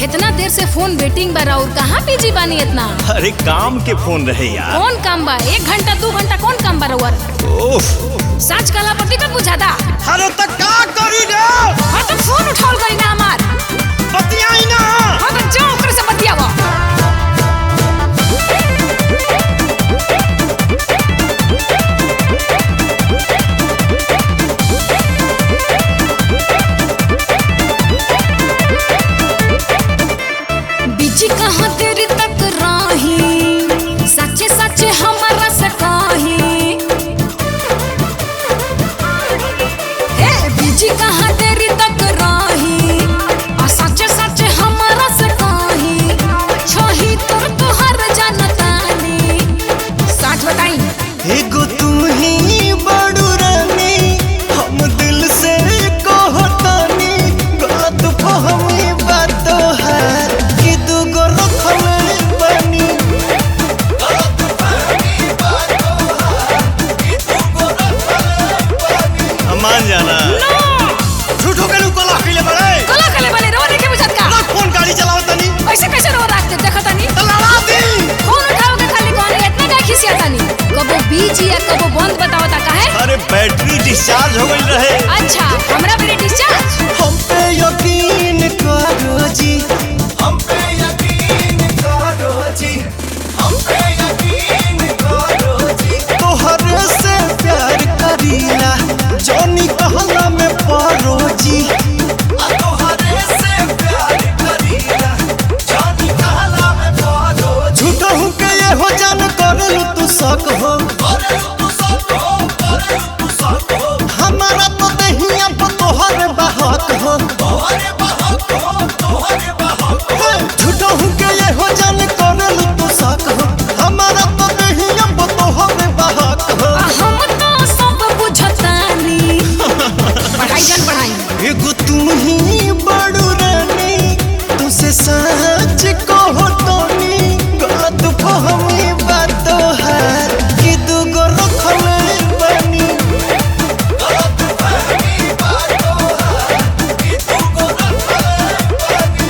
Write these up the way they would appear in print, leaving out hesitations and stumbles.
इतना देर से फोन वेटिंग बा और कहाँ बिजी बानी इतना? अरे काम के फोन रहे यार। कौन काम बा? 1 घंटा 2 घंटा कौन काम बा रउआ? सच काला पति का बुझाता। अरे तक का करी रे? हां तो फोन उठाओ गई ना हमार। बतियाई ना। हां तो जाओ ओकरे से बतियावा। बिजी कहाँ तेरी तक राही, सच्चे सच्चे हमारा से कही। बिजी कहाँ तेरी तक राही, और सच्चे सच्चे हमारा से कही। छही तोर तोहर जानतानी, सच बताई। एगो तू ही बड़ू रानी, हम दिल से कहतानी। गलत फहमी बात है कि तू गो रखले बनी। गलत फहमी बात है कि तू गो रखले बनी। मान जाना झूठो के कला कइले बड़े रो देखे बुझत का। ना फोन गाड़ी चलाओ तनी। ऐसे कैसे रो रखते देखतानी? तो लड़ा दी। फोन उठाओ के खाली कौन इतना का खिसियातानी? कबो बीजी या कबो बंद बतावता काहे? अरे बैटरी डिस्चार्ज हो गई रहे। अच्छा हमरा पे डिस्चार्ज। हम पे यकीन करो जी, हम पे यकीन करो जी, हम पे यकीन करो जी। तोहरे से प्यार करीला, जोनी कहला में परो जी। तोहरे से प्यार करीला, जोनी कहला में परो जी। झूठा हूँ के ये हो जान करलू तू शक हो। हमारा तो दहिया पर तोहरे बहक हो। झूठा हूँ के ये हो जान करलू तू शक हो। हमारा तो दहिया पर तोहरे बहक हो। हम तो सब बुझतानी। पढ़ाई जन पढ़ाई। एगो तू ही बड़ू रानी, तुझसे सच कहो तोनी। गलत फहमी बात है कि तू गो रखले बनी। गलत फहमी बात है कि तू गो रखले बनी।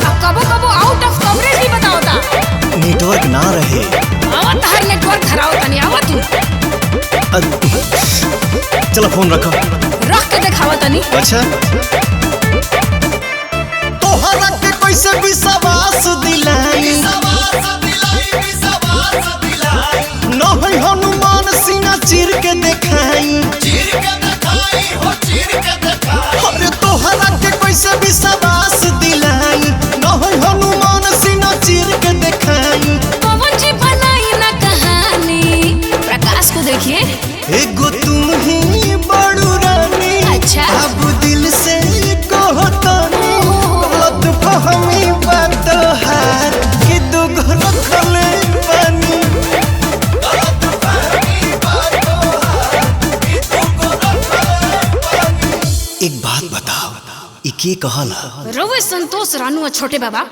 अब कबो कबो आउट ऑफ कवरेज भी बताओता। नेटवर्क ना रहे। आवत हर नेटवर्क खराब तनी आवत तू। चलो फोन रखो। रख के दिखावा तनी। अच्छा तोहरा के कैसे विश्वास दिलाई। न है हनुमान सिंह चीर के देखाई। अरे तोहरा के कैसे विश्वास दिलाई। न है हनुमान सिंह चीर के देखाई। पवन जी बनाई ना कहानी, प्रकाश को देखिए। एगो तुम ही बड़ू रानी। अच्छा। अब दिल से कहतानी। गलत फहमी बात है कि तू गो रखले बनी। गलत फहमी बात है कि तू गो रखले बनी। एक बात बताओ, ई के कहला? रउए संतोष रानू और छोटे बाबा।